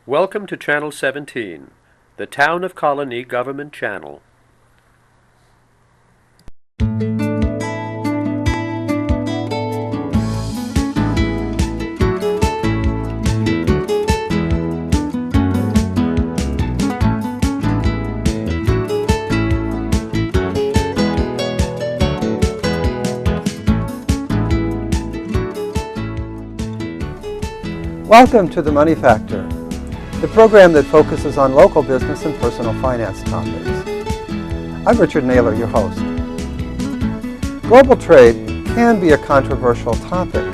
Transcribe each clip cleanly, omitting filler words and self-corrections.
Welcome to Channel 17, the Town of Colonie Government Channel. Welcome to The Money Factor, the program that focuses on local business and personal finance topics. I'm Richard Naylor, your host. Global trade can be a controversial topic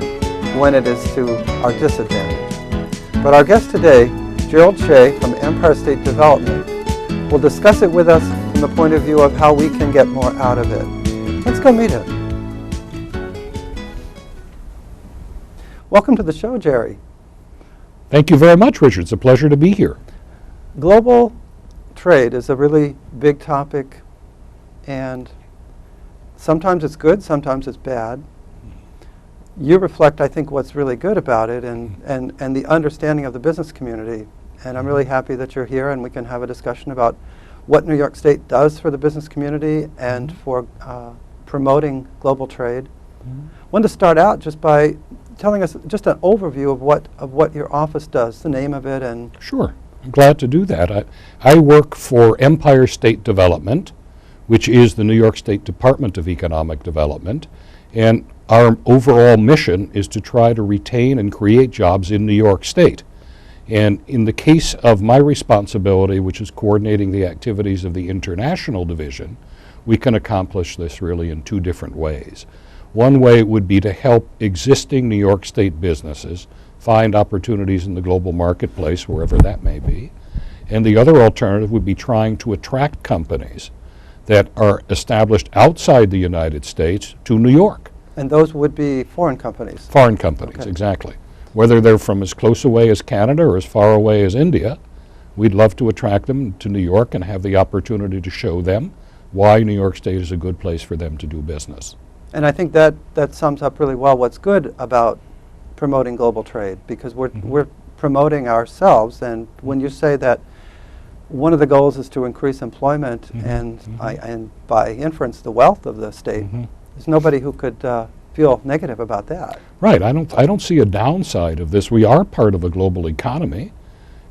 when it is to our disadvantage. But our guest today, Gerald Shaye from Empire State Development, will discuss it with us from the point of view of how we can get more out of it. Let's go meet him. Welcome to the show, Jerry. Thank you very much, Richard. It's a pleasure to be here. Global trade is a really big topic, and sometimes it's good, sometimes it's bad. You reflect, I think, what's really good about it and the understanding of the business community. And I'm really happy that you're here and we can have a discussion about what New York State does for the business community and for promoting global trade. I wanted to start out just by telling us just an overview of what your office does, the name of it, and Sure, I'm glad to do that. I work for Empire State Development, which is the New York State Department of Economic Development, and our overall mission is to try to retain and create jobs in New York State. And in the case of my responsibility, which is coordinating the activities of the International Division, we can accomplish this really in two different ways. One way would be to help existing New York State businesses find opportunities in the global marketplace, wherever that may be. And the other alternative would be trying to attract companies that are established outside the United States to New York. and those would be foreign companies. Foreign companies, Okay. exactly. Whether they're from as close away as Canada or as far away as India, we'd love to attract them to New York and have the opportunity to show them why New York State is a good place for them to do business. And I think that sums up really well what's good about promoting global trade, because we're promoting ourselves. And when you say that one of the goals is to increase employment and by inference the wealth of the state, there's nobody who could feel negative about that. Right. I don't see a downside of this. We are part of a global economy,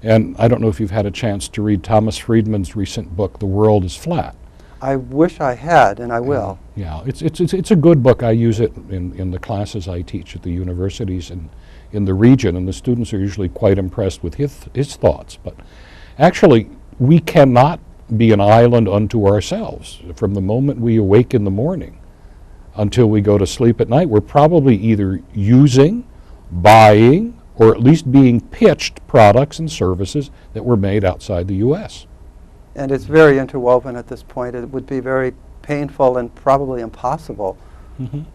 and I don't know if you've had a chance to read Thomas Friedman's recent book, The World is Flat. I wish I had, and I will. Yeah, it's a good book. I use it in the classes I teach at the universities in the region, and the students are usually quite impressed with his thoughts. But actually, we cannot be an island unto ourselves. From the moment we awake in the morning until we go to sleep at night, we're probably either using, buying, or at least being pitched products and services that were made outside the U.S. And it's very interwoven at this point. It would be very painful and probably impossible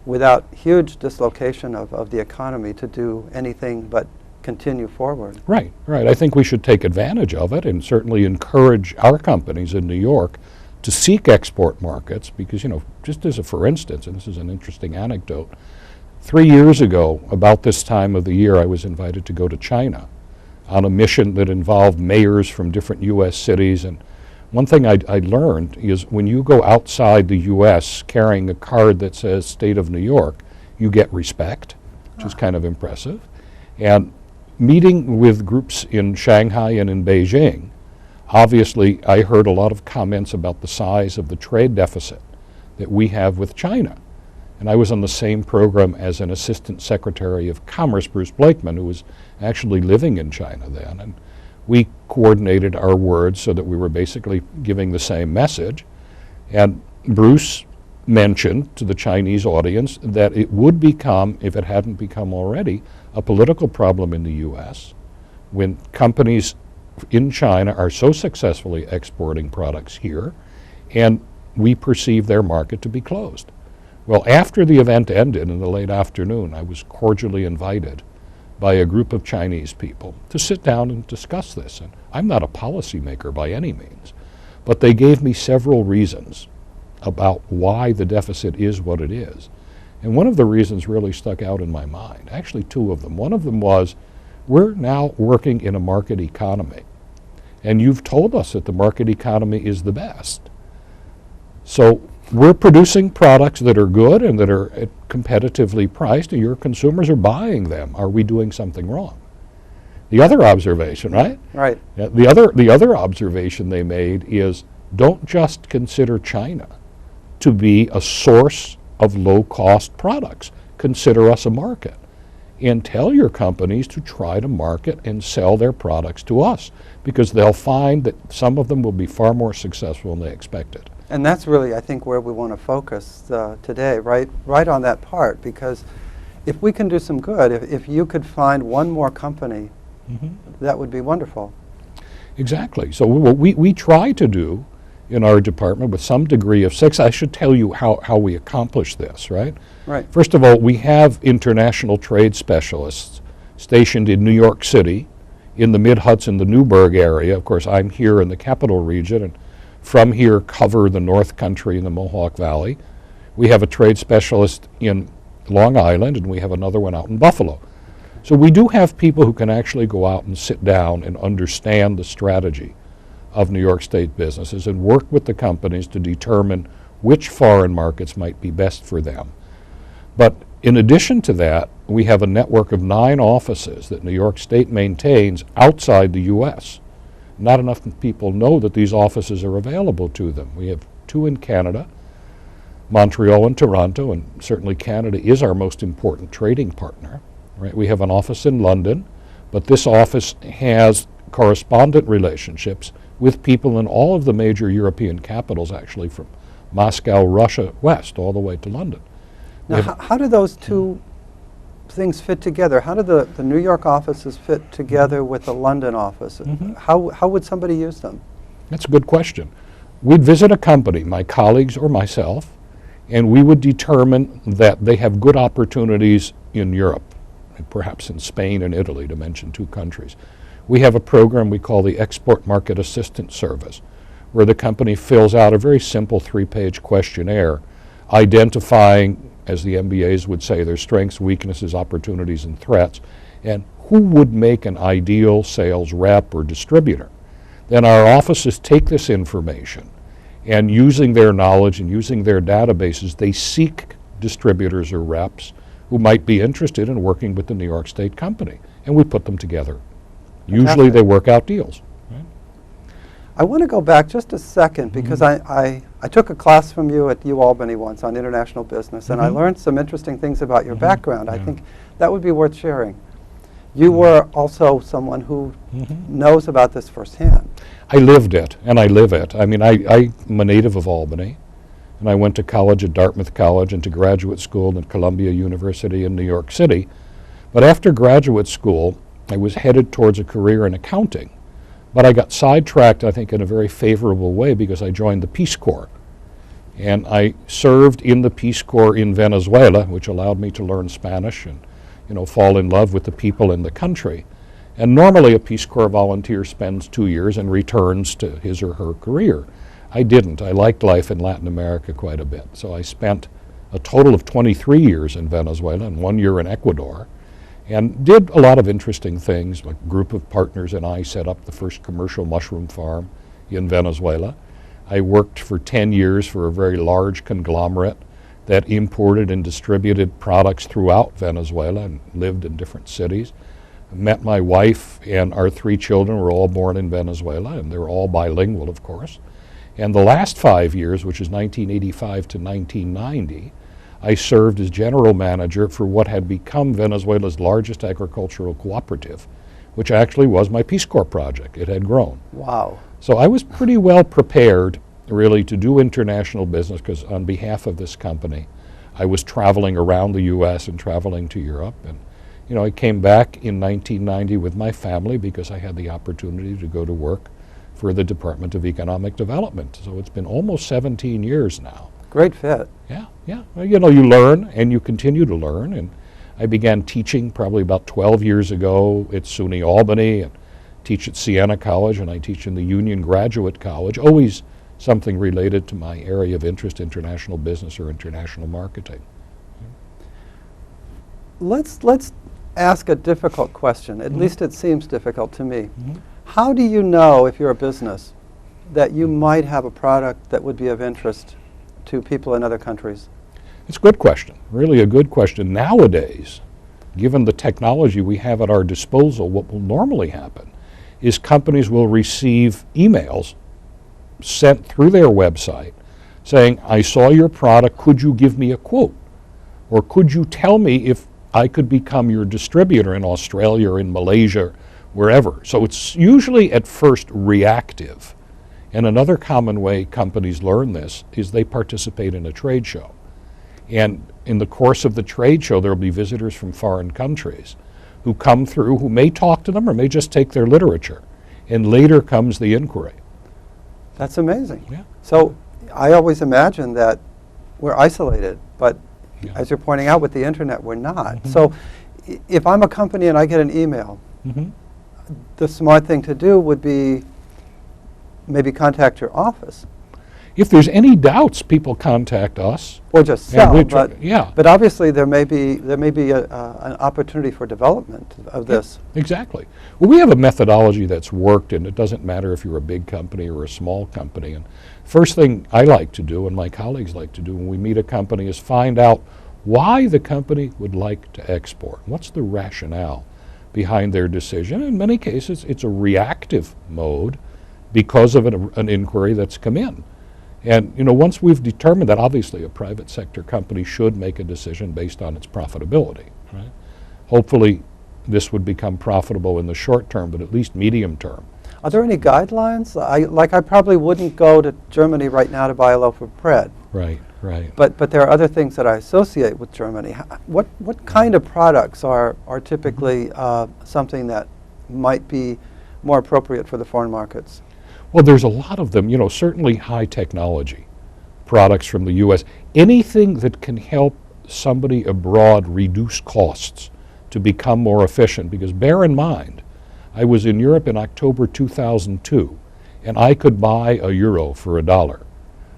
without huge dislocation of the economy to do anything but continue forward. Right, right. I think we should take advantage of it and certainly encourage our companies in New York to seek export markets because, you know, just as a for instance, and this is an interesting anecdote, 3 years ago, about this time of the year, I was invited to go to China on a mission that involved mayors from different U.S. cities. And one thing I learned is when you go outside the U.S. carrying a card that says State of New York, you get respect, which is kind of impressive. And meeting with groups in Shanghai and in Beijing, obviously I heard a lot of comments about the size of the trade deficit that we have with China. And I was on the same program as an Assistant Secretary of Commerce, Bruce Blakeman, who was actually living in China then. And we coordinated our words so that we were basically giving the same message. And Bruce mentioned to the Chinese audience that it would become, if it hadn't become already, a political problem in the U.S. when companies in China are so successfully exporting products here, and we perceive their market to be closed. Well, after the event ended in the late afternoon, I was cordially invited by a group of Chinese people to sit down and discuss this. And I'm not a policymaker by any means, but they gave me several reasons about why the deficit is what it is. And one of the reasons really stuck out in my mind, actually two of them. One of them was We're now working in a market economy. And you've told us that the market economy is the best. So we're producing products that are good and that are competitively priced, and your consumers are buying them. Are we doing something wrong? The other observation, right? Right. Yeah, the other observation they made is don't just consider China to be a source of low-cost products. Consider us a market. And tell your companies to try to market and sell their products to us, because they'll find that some of them will be far more successful than they expected. And that's really, I think, where we want to focus today, right on that part, because if we can do some good, if you could find one more company, that would be wonderful. Exactly. So what we try to do in our department with some degree of success, I should tell you how we accomplish this, right? Right. First of all, we have international trade specialists stationed in New York City, in the Mid-Hudson, the Newburgh area. Of course, I'm here in the capital region, and from here cover the North Country and the Mohawk Valley. We have a trade specialist in Long Island, and we have another one out in Buffalo. So we do have people who can actually go out and sit down and understand the strategy of New York State businesses and work with the companies to determine which foreign markets might be best for them. But in addition to that, we have a network of 9 offices that New York State maintains outside the U.S. Not enough people know that these offices are available to them. We have 2 in Canada, Montreal and Toronto, and certainly Canada is our most important trading partner. Right? We have an office in London, but this office has correspondent relationships with people in all of the major European capitals, actually, from Moscow, Russia, west, all the way to London. Now, how do those two things fit together? How do the New York offices fit together with the London office? How would somebody use them? That's a good question. We'd visit a company, my colleagues or myself, and we would determine that they have good opportunities in Europe, perhaps in Spain and Italy, to mention 2 countries. We have a program we call the Export Market Assistance Service, where the company fills out a very simple 3-page questionnaire identifying, as the MBAs would say, their strengths, weaknesses, opportunities, and threats, and who would make an ideal sales rep or distributor. Then our offices take this information, and using their knowledge and using their databases, they seek distributors or reps who might be interested in working with the New York State company, and we put them together. Usually they work out deals. Right? I want to go back just a second, because I took a class from you at UAlbany once on international business, and I learned some interesting things about your background. I think that would be worth sharing. You were also someone who knows about this firsthand. I lived it, and I live it. I mean, I'm a native of Albany, and I went to college at Dartmouth College and to graduate school at Columbia University in New York City. But after graduate school, I was headed towards a career in accounting. But I got sidetracked, I think, in a very favorable way, because I joined the Peace Corps. And I served in the Peace Corps in Venezuela, which allowed me to learn Spanish and, fall in love with the people in the country. And normally a Peace Corps volunteer spends 2 years and returns to his or her career. I didn't. I liked life in Latin America quite a bit. So I spent a total of 23 years in Venezuela and 1 year in Ecuador, and did a lot of interesting things. A group of partners and I set up the first commercial mushroom farm in Venezuela. I worked for 10 years for a very large conglomerate that imported and distributed products throughout Venezuela and lived in different cities. I met my wife, and our 3 children were all born in Venezuela, and they were all bilingual, of course. And the last 5 years, which is 1985 to 1990, I served as general manager for what had become Venezuela's largest agricultural cooperative, which actually was my Peace Corps project. It had grown. Wow. So I was pretty well prepared, really, to do international business, because on behalf of this company, I was traveling around the U.S. and traveling to Europe. And, I came back in 1990 with my family because I had the opportunity to go to work for the Department of Economic Development. So it's been almost 17 years now. Great fit. Yeah. Well, you learn and you continue to learn. And I began teaching probably about 12 years ago at SUNY Albany, and teach at Siena College, and I teach in the Union Graduate College, always something related to my area of interest, international business or international marketing. Let's ask a difficult question. At least it seems difficult to me. How do you know, if you're a business, that you might have a product that would be of interest to people in other countries? It's a good question, really a good question. Nowadays, given the technology we have at our disposal, what will normally happen is companies will receive emails sent through their website saying, I saw your product, could you give me a quote? Or could you tell me if I could become your distributor in Australia or in Malaysia, wherever? So it's usually at first reactive. And another common way companies learn this is they participate in a trade show. And in the course of the trade show, there will be visitors from foreign countries who come through, who may talk to them or may just take their literature. And later comes the inquiry. That's amazing. Yeah. So I always imagine that we're isolated, but Yeah. as you're pointing out with the internet, we're not. So if I'm a company and I get an email, the smart thing to do would be maybe contact your office. If there's any doubts, people contact us. Or just And sell, we try- yeah. but obviously there may be an opportunity for development of this. Exactly. Well, we have a methodology that's worked, and it doesn't matter if you're a big company or a small company. And first thing I like to do, and my colleagues like to do when we meet a company, is find out why the company would like to export. What's the rationale behind their decision? In many cases, it's a reactive mode because of an inquiry that's come in. And once we've determined that, obviously a private sector company should make a decision based on its profitability. Right? Hopefully this would become profitable in the short term, but at least medium term. Are there any guidelines? I probably wouldn't go to Germany right now to buy a loaf of bread. Right, right. But there are other things that I associate with Germany. What kind of products are typically something that might be more appropriate for the foreign markets? Well, there's a lot of them, certainly high technology products from the U.S. Anything that can help somebody abroad reduce costs to become more efficient. Because bear in mind, I was in Europe in October 2002, and I could buy a euro for $1.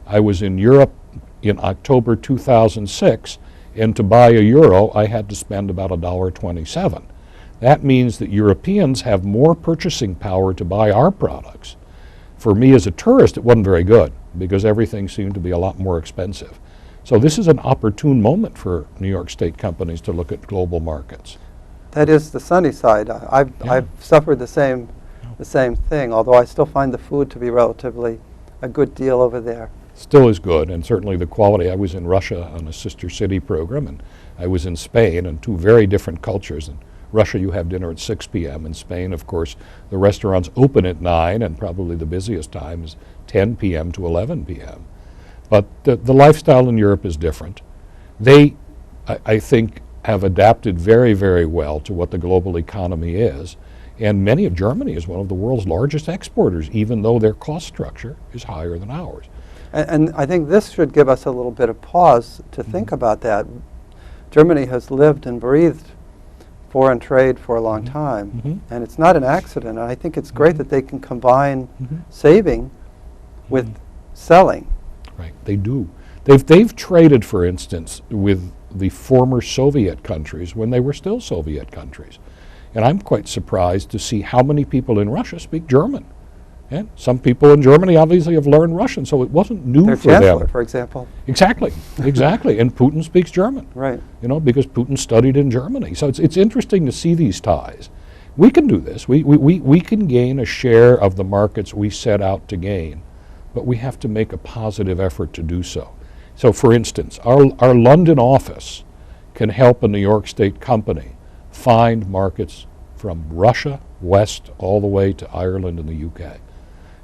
I was in Europe in October 2006, and to buy a euro, I had to spend about $1.27. That means that Europeans have more purchasing power to buy our products. For me as a tourist, it wasn't very good because everything seemed to be a lot more expensive. So this is an opportune moment for New York State companies to look at global markets. That is the sunny side. I've suffered the same thing, although I still find the food to be relatively a good deal over there. Still is good, and certainly the quality. I was in Russia on a sister city program, and I was in Spain, and two very different cultures. In Russia, you have dinner at 6 p.m. In Spain, of course, the restaurants open at 9, and probably the busiest time is 10 p.m. to 11 p.m. But the lifestyle in Europe is different. They, I think, have adapted very, very well to what the global economy is. And many of Germany is one of the world's largest exporters, even though their cost structure is higher than ours. And I think this should give us a little bit of pause to think about that. Germany has lived and breathed foreign trade for a long time, and it's not an accident. And I think it's great that they can combine saving with selling. Right, they do. They've traded, for instance, with the former Soviet countries when they were still Soviet countries. And I'm quite surprised to see how many people in Russia speak German. And some people in Germany obviously have learned Russian, so it wasn't new Their for chancellor, them. for example. Exactly, exactly. And Putin speaks German. Right. Because Putin studied in Germany. So it's interesting to see these ties. We can do this. We can gain a share of the markets we set out to gain, but we have to make a positive effort to do so. So for instance, our London office can help a New York State company find markets from Russia west all the way to Ireland and the UK.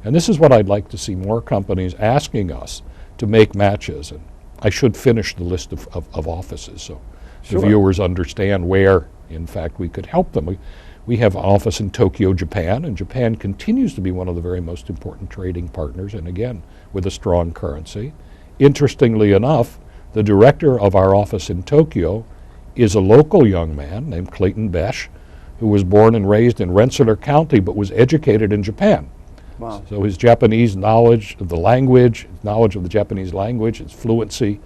And this is what I'd like to see more companies asking us to make matches. And I should finish the list of offices so Sure. the viewers understand where, in fact, we could help them. We have an office in Tokyo, Japan, and Japan continues to be one of the very most important trading partners, and again, with a strong currency. Interestingly enough, the director of our office in Tokyo is a local young man named Clayton Besh, who was born and raised in Rensselaer County but was educated in Japan. Wow. So his Japanese knowledge of the language, knowledge of the Japanese language, its fluency,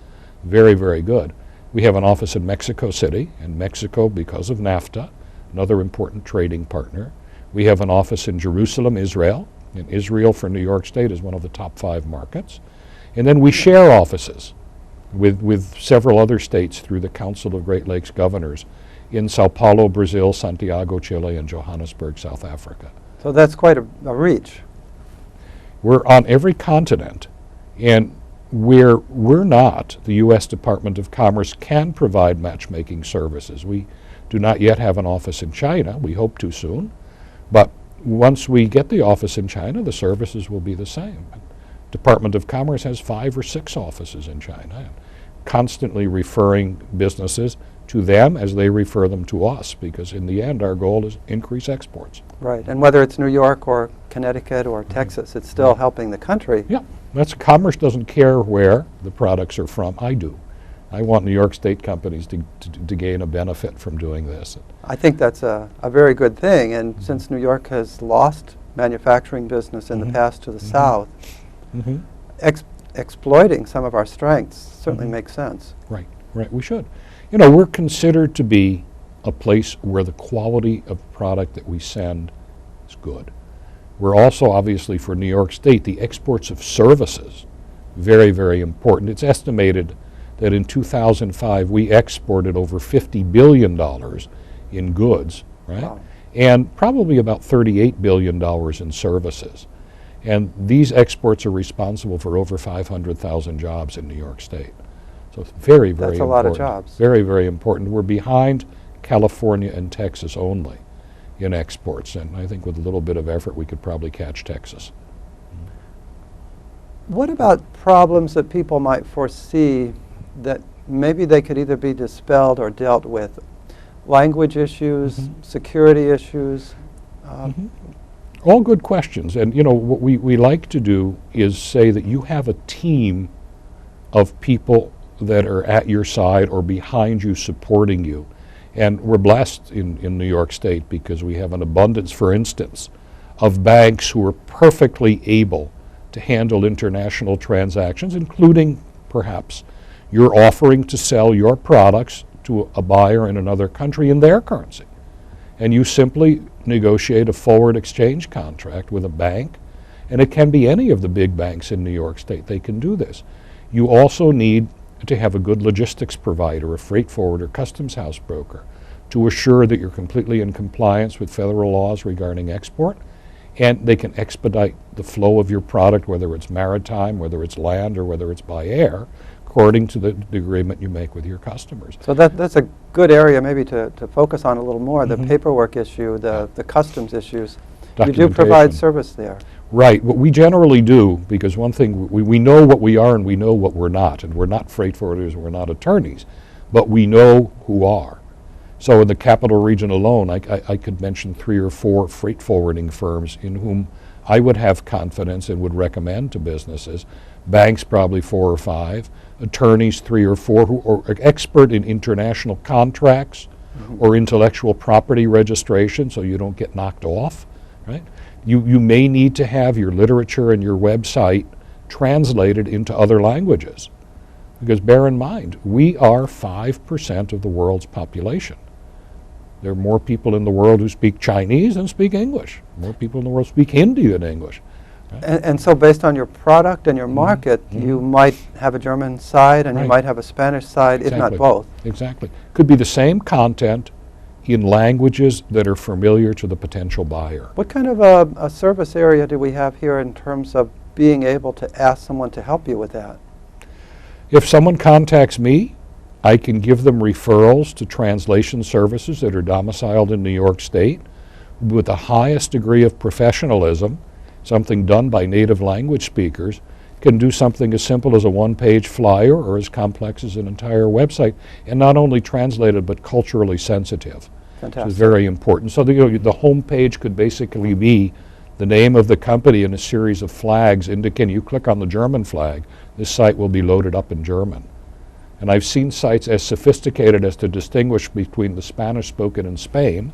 very, very good. We have an office in Mexico City, and Mexico, because of NAFTA, another important trading partner. We have an office in Jerusalem, Israel. And Israel for New York State is one of the top 5 markets. And then we share offices with several other states through the Council of Great Lakes Governors in Sao Paulo, Brazil, Santiago, Chile, and Johannesburg, South Africa. So that's quite a reach. We're on every continent, and where we're not, the U.S. Department of Commerce can provide matchmaking services. We do not yet have an office in China. We hope to soon. But once we get the office in China, the services will be the same. Department of Commerce has 5 or 6 offices in China, constantly referring businesses to them as they refer them to us, because in the end our goal is increase exports. Right, and whether it's New York or Connecticut or Texas, it's still helping the country. Yeah, that's commerce doesn't care where the products are from. I do. I want New York State companies to gain a benefit from doing this. I think that's a very good thing, and since New York has lost manufacturing business in the past to the South, exploiting some of our strengths certainly makes sense. Right, right, we should. You know, we're considered to be a place where the quality of product that we send is good. We're also, obviously, for New York State, the exports of services, very, very important. It's estimated that in 2005 we exported over $50 billion in goods, right? Wow. And probably about $38 billion in services. And these exports are responsible for over 500,000 jobs in New York State. So it's very, very important. That's a lot of jobs. Very, very important. We're behind California and Texas only in exports, and I think with a little bit of effort we could probably catch Texas. What about problems that people might foresee that maybe they could either be dispelled or dealt with? Language issues, security issues? All good questions, and you know what we like to do is say that you have a team of people that are at your side or behind you supporting you. And we're blessed in New York State because we have an abundance, for instance, of banks who are perfectly able to handle international transactions, including perhaps you're offering to sell your products to a buyer in another country in their currency. And you simply negotiate a forward exchange contract with a bank, and it can be any of the big banks in New York State. They can do this. You also need to have a good logistics provider, a freight forwarder, customs house broker, to assure that you're completely in compliance with federal laws regarding export, and they can expedite the flow of your product, whether it's maritime, whether it's land, or whether it's by air, according to the agreement you make with your customers. So that's a good area maybe to focus on a little more, the paperwork issue, the customs issues. You do provide service there. Right. What we generally do, because one thing, we know what we are and we know what we're not, and we're not freight forwarders and we're not attorneys, but we know who are. So in the capital region alone, I could mention 3 or 4 freight forwarding firms in whom I would have confidence and would recommend to businesses, banks probably 4 or 5, attorneys 3 or 4 who are expert in international contracts or intellectual property registration so you don't get knocked off, right? You may need to have your literature and your website translated into other languages. Because bear in mind, we are 5% of the world's population. There are more people in the world who speak Chinese than speak English. More people in the world speak Hindi than English. Right? And so based on your product and your market, you might have a German side and you might have a Spanish side, if not both. Exactly. Could be the same content in languages that are familiar to the potential buyer. What kind of a service area do we have here in terms of being able to ask someone to help you with that? If someone contacts me, I can give them referrals to translation services that are domiciled in New York State with the highest degree of professionalism, something done by native language speakers, can do something as simple as a one-page flyer or as complex as an entire website, and not only translated but culturally sensitive. Fantastic. Which is very important. So the home page could basically be the name of the company and a series of flags indicating you click on the German flag, this site will be loaded up in German. And I've seen sites as sophisticated as to distinguish between the Spanish spoken in Spain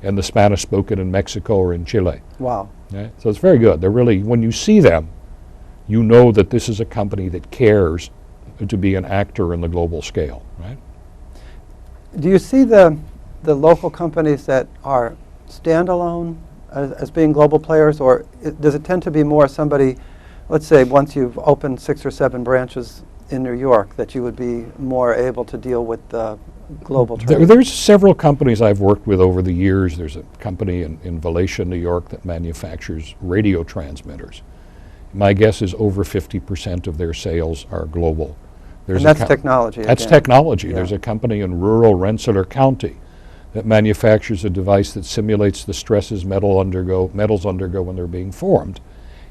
and the Spanish spoken in Mexico or in Chile. Wow. Yeah? So it's very good. They're really, when you see them, you know that this is a company that cares to be an actor in the global scale, right? Do you see the the local companies that are standalone as being global players, or does it tend to be more somebody, let's say once you've opened 6 or 7 branches in New York, that you would be more able to deal with the global trade? There's several companies I've worked with over the years. There's a company in Valencia, New York that manufactures radio transmitters. My guess is over 50% of their sales are global. And that's technology. That's again. technology. Yeah. There's a company in rural Rensselaer County that manufactures a device that simulates the stresses metals undergo when they're being formed.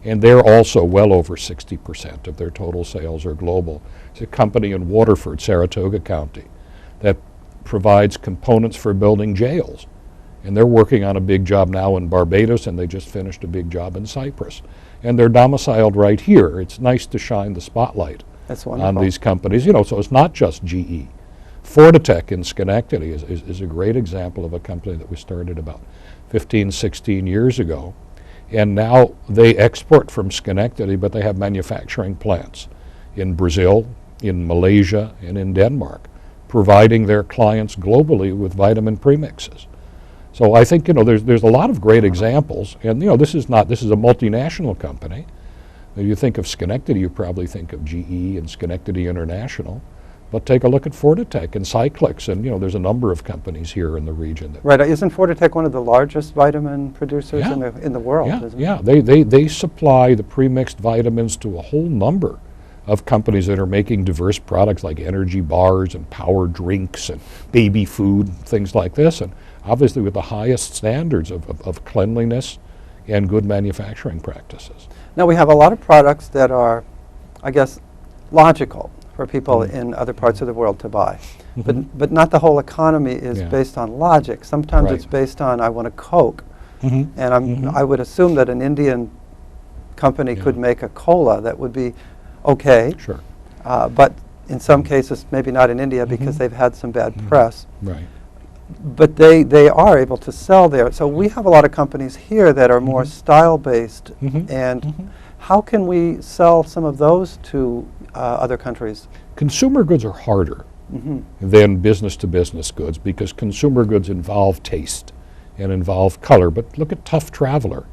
And they're also well over 60% of their total sales are global. It's a company in Waterford, Saratoga County, that provides components for building jails. And they're working on a big job now in Barbados, and they just finished a big job in Cyprus. And they're domiciled right here. It's nice to shine the spotlight That's on wonderful. these companies. You know, so it's not just GE. Fortitech in Schenectady is a great example of a company that we started about 15, 16 years ago. And now they export from Schenectady, but they have manufacturing plants in Brazil, in Malaysia, and in Denmark, providing their clients globally with vitamin premixes. So I think, you know, there's a lot of great examples. And, you know, this is a multinational company. If you think of Schenectady, you probably think of GE and Schenectady International. But take a look at Fortitech and Cyclix, and, you know, there's a number of companies here in the region. Right. Isn't Fortitech one of the largest vitamin producers Yeah. in the world? Yeah, Isn't it? yeah. They supply the premixed vitamins to a whole number of companies that are making diverse products like energy bars and power drinks and baby food, things like this, and obviously with the highest standards of cleanliness and good manufacturing practices. Now we have a lot of products that are, I guess, logical for people in other parts of the world to buy. But not the whole economy is Yeah. based on logic. Sometimes Right. it's based on, I want a Coke. Mhm. And I would assume that an Indian company Yeah. could make a cola that would be okay. Sure. But in some cases, maybe not in India because they've had some bad press. Right. But they are able to sell there. So we have a lot of companies here that are more style-based. And how can we sell some of those to other countries? Consumer goods are harder than business-to-business goods because consumer goods involve taste and involve color. But look at Tough Traveler,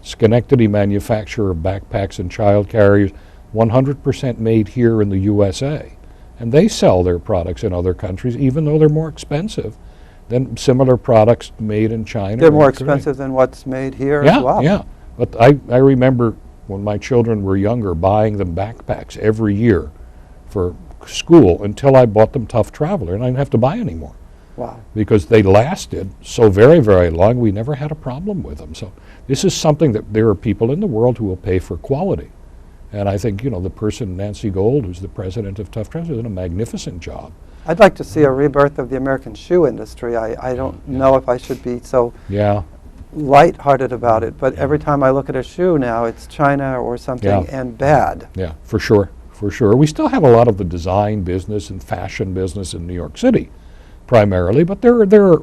Schenectady manufacturer of backpacks and child carriers, 100% made here in the USA. And they sell their products in other countries, even though they're more expensive than similar products made in China. They're or more in Korea. expensive than what's made here Yeah, as well. yeah. But I remember when my children were younger buying them backpacks every year for school until I bought them Tough Traveler, and I didn't have to buy any more Wow. because they lasted so very, very long. We never had a problem with them. So this is something that there are people in the world who will pay for quality. And I think, you know, the person, Nancy Gold, who's the president of Tough Traveler, has done a magnificent job. I'd like to see a rebirth of the American shoe industry. I don't know if I should be so Yeah, lighthearted about it, but every time I look at a shoe now, it's China or something Yeah. and bad. yeah, for sure, for sure. We still have a lot of the design business and fashion business in New York City, primarily, but there are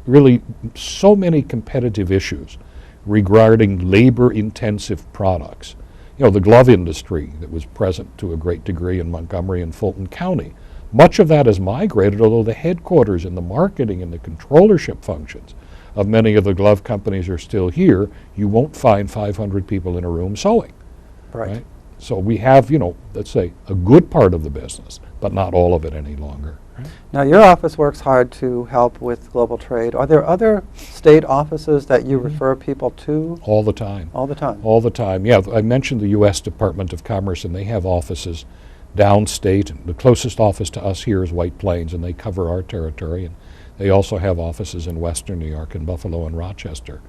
really so many competitive issues regarding labor-intensive products. You know, the glove industry that was present to a great degree in Montgomery and Fulton County, much of that has migrated, although the headquarters and the marketing and the controllership functions of many of the glove companies are still here. You won't find 500 people in a room sewing. Right. So we have, you know, let's say a good part of the business, but not all of it any longer. Right? Now, your office works hard to help with global trade. Are there other state offices that you refer people to All the time. all the time? All the time. Yeah, I mentioned the U.S. Department of Commerce, and they have offices downstate. And the closest office to us here is White Plains, and they cover our territory. And they also have offices in Western New York, in Buffalo and Rochester.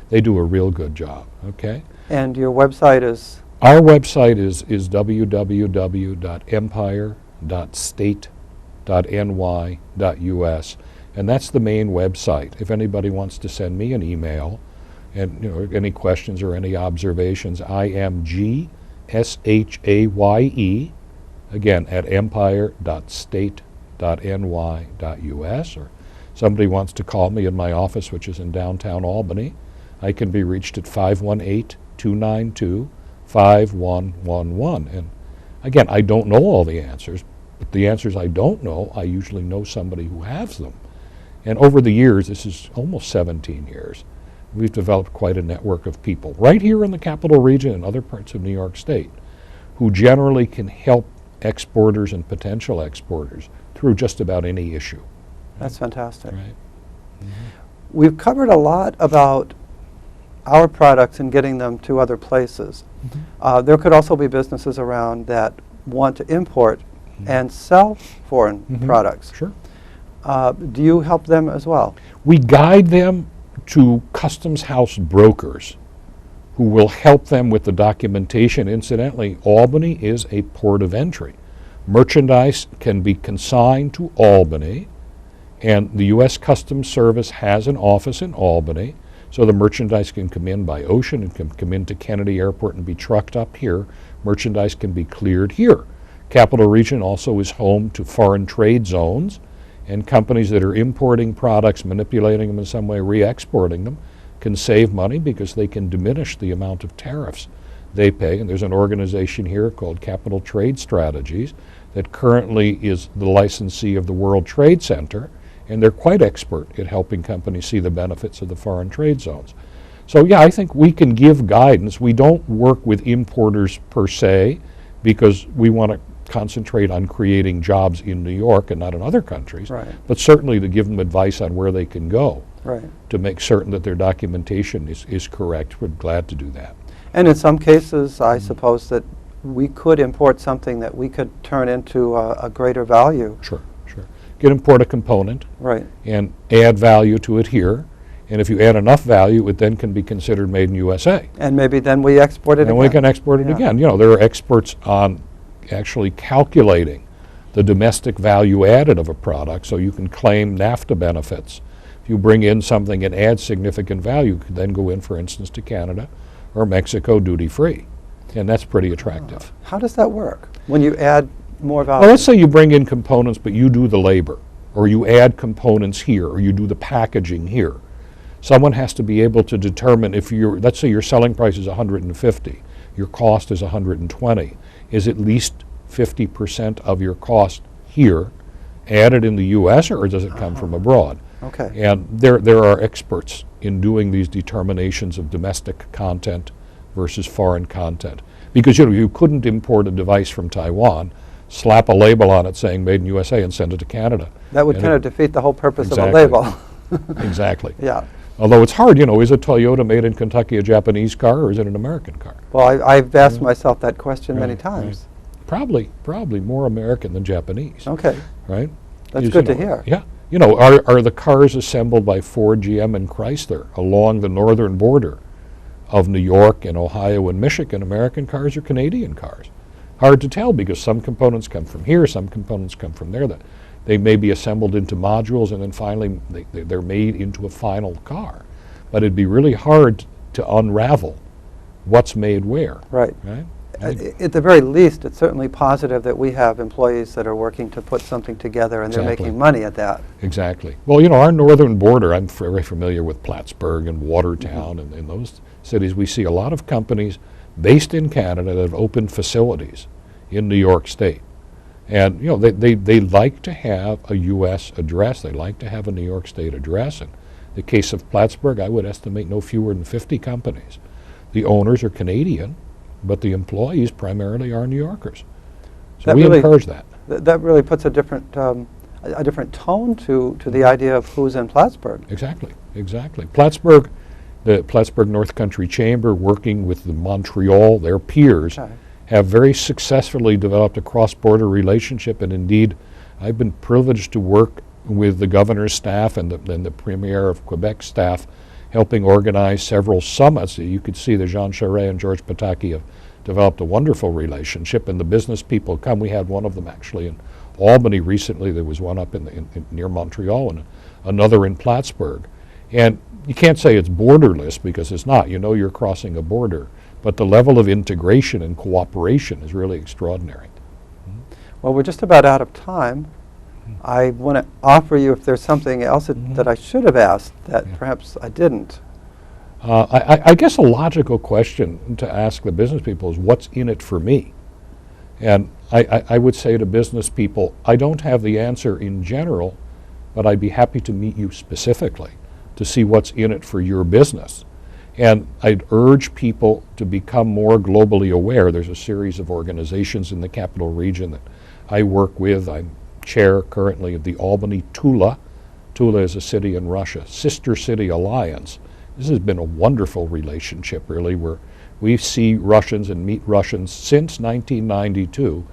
They do a real good job, okay? And your website is? Our website is www.empire.state.ny.us, and that's the main website. If anybody wants to send me an email, and you know, any questions or any observations, I am GSHAYE, again, at empire.state.ny.us, or somebody wants to call me in my office, which is in downtown Albany, I can be reached at 518-292-5111. And again, I don't know all the answers, but the answers I don't know, I usually know somebody who has them. And over the years, this is almost 17 years, we've developed quite a network of people right here in the capital region and other parts of New York State who generally can help exporters and potential exporters through just about any issue. That's fantastic. Right. We've covered a lot about our products and getting them to other places. There could also be businesses around that want to import and sell foreign products. Sure. Do you help them as well? We guide them to customs house brokers who will help them with the documentation. Incidentally, Albany is a port of entry. Merchandise can be consigned to Albany, and the U.S. Customs Service has an office in Albany, so the merchandise can come in by ocean and can come into Kennedy Airport and be trucked up here. Merchandise can be cleared here. Capital Region also is home to foreign trade zones, and companies that are importing products, manipulating them in some way, re-exporting them, can save money because they can diminish the amount of tariffs they pay. And there's an organization here called Capital Trade Strategies that currently is the licensee of the World Trade Center, and they're quite expert at helping companies see the benefits of the foreign trade zones. So yeah, I think we can give guidance. We don't work with importers per se because we want to concentrate on creating jobs in New York and not in other countries, Right. but certainly to give them advice on where they can go Right. to make certain that their documentation is correct. We're glad to do that. And in some cases, I suppose that we could import something that we could turn into a greater value. Sure, sure. You can import a component Right. and add value to it here, and if you add enough value, it then can be considered made in USA. And maybe then we export it And again. we can export it Yeah. again. You know, there are experts on actually calculating the domestic value added of a product, so you can claim NAFTA benefits. If you bring in something and add significant value, you could then go in, for instance, to Canada or Mexico duty-free, and that's pretty attractive. How does that work when you add more value? Well, let's say you bring in components, but you do the labor, or you add components here, or you do the packaging here. Someone has to be able to determine if let's say your selling price is 150, your cost is 120. Is at least 50% of your cost here added in the U.S., or does it come from abroad? Okay. And there are experts in doing these determinations of domestic content versus foreign content. Because you couldn't import a device from Taiwan, slap a label on it saying made in USA and send it to Canada. That would And kind of defeat the whole purpose of a Exactly. label. Exactly. Yeah. Although it's hard, is a Toyota made in Kentucky a Japanese car, or is it an American car? Well, I've asked myself that question many Right, times. Probably more American than Japanese, Okay. right? That's Is, good to hear. Yeah. Are the cars assembled by Ford, GM, and Chrysler along the northern border of New York and Ohio and Michigan, American cars or Canadian cars? Hard to tell because some components come from here, some components come from there. That they may be assembled into modules and then finally they're made into a final car. But it'd be really hard to unravel what's made where. Right. Right? At the very least, it's certainly positive that we have employees that are working to put something together and they're Exactly. making money at that. Exactly. Well, our northern border, I'm very familiar with Plattsburgh and Watertown, and in those cities we see a lot of companies based in Canada that have opened facilities in New York State. And, they like to have a U.S. address. They like to have a New York State address. In the case of Plattsburgh, I would estimate no fewer than 50 companies. The owners are Canadian, but the employees primarily are New Yorkers. So That we really- encourage that. That really puts a different tone to the idea of who's in Plattsburgh. Exactly. Plattsburgh, the Plattsburgh North Country Chamber, working with the Montreal, their peers, Okay. have very successfully developed a cross-border relationship, and indeed, I've been privileged to work with the governor's staff and the premier of Quebec staff, helping organize several summits. You could see that Jean Charest and George Pataki have developed a wonderful relationship, and the business people come. We had one of them actually in Albany recently. There was one up near Montreal and another in Plattsburgh. And you can't say it's borderless because it's not. You're crossing a border. But the level of integration and cooperation is really extraordinary. Well, we're just about out of time. I want to offer you if there's something else that I should have asked that perhaps I didn't. I guess a logical question to ask the business people is, what's in it for me? And I would say to business people, I don't have the answer in general, but I'd be happy to meet you specifically to see what's in it for your business. And I'd urge people to become more globally aware. There's a series of organizations in the capital region that I work with. I'm chair currently of the Albany Tula. Tula is a city in Russia, Sister City Alliance. This has been a wonderful relationship, really, where we see Russians and meet Russians since 1992.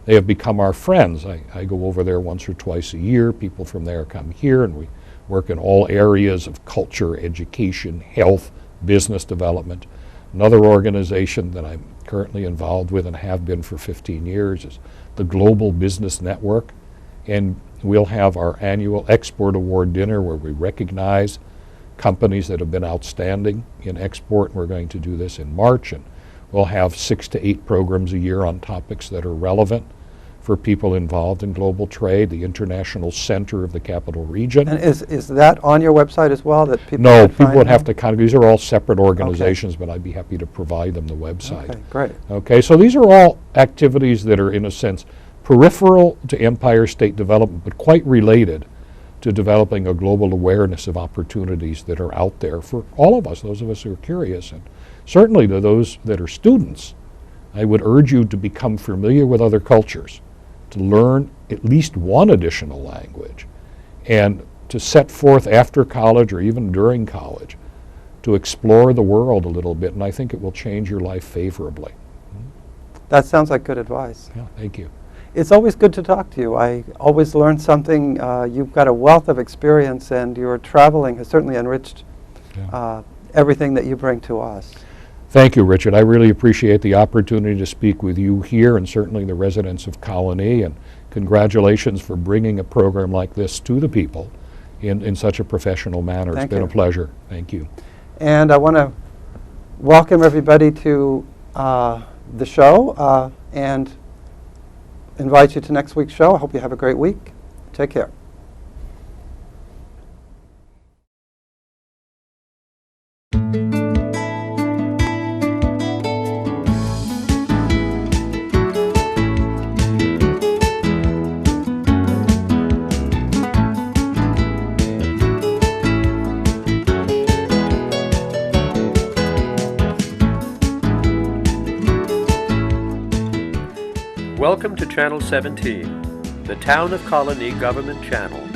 They have become our friends. I go over there once or twice a year. People from there come here, and we work in all areas of culture, education, health, business development. Another organization that I'm currently involved with and have been for 15 years is the Global Business Network. And we'll have our annual Export Award dinner where we recognize companies that have been outstanding in export. We're going to do this in March, and we'll have 6 to 8 programs a year on topics that are relevant for people involved in global trade, the international center of the capital region. And is that on your website as well, that people No, could people find would have them? to these are all separate organizations, but I'd be happy to provide them the website. Okay, great. Okay, so these are all activities that are, in a sense, peripheral to Empire State Development, but quite related to developing a global awareness of opportunities that are out there for all of us, those of us who are curious, and certainly to those that are students. I would urge you to become familiar with other cultures, to learn at least one additional language, and to set forth after college or even during college to explore the world a little bit, and I think it will change your life favorably. That sounds like good advice. Yeah, thank you. It's always good to talk to you. I always learn something. You've got a wealth of experience, and your traveling has certainly enriched Yeah. everything that you bring to us. Thank you, Richard. I really appreciate the opportunity to speak with you here and certainly the residents of Colonie, and congratulations for bringing a program like this to the people in such a professional manner. Thank It's been you. a pleasure. Thank you. And I want to welcome everybody to the show and invite you to next week's show. I hope you have a great week. Take care. Welcome to Channel 17, the Town of Colonie Government Channel.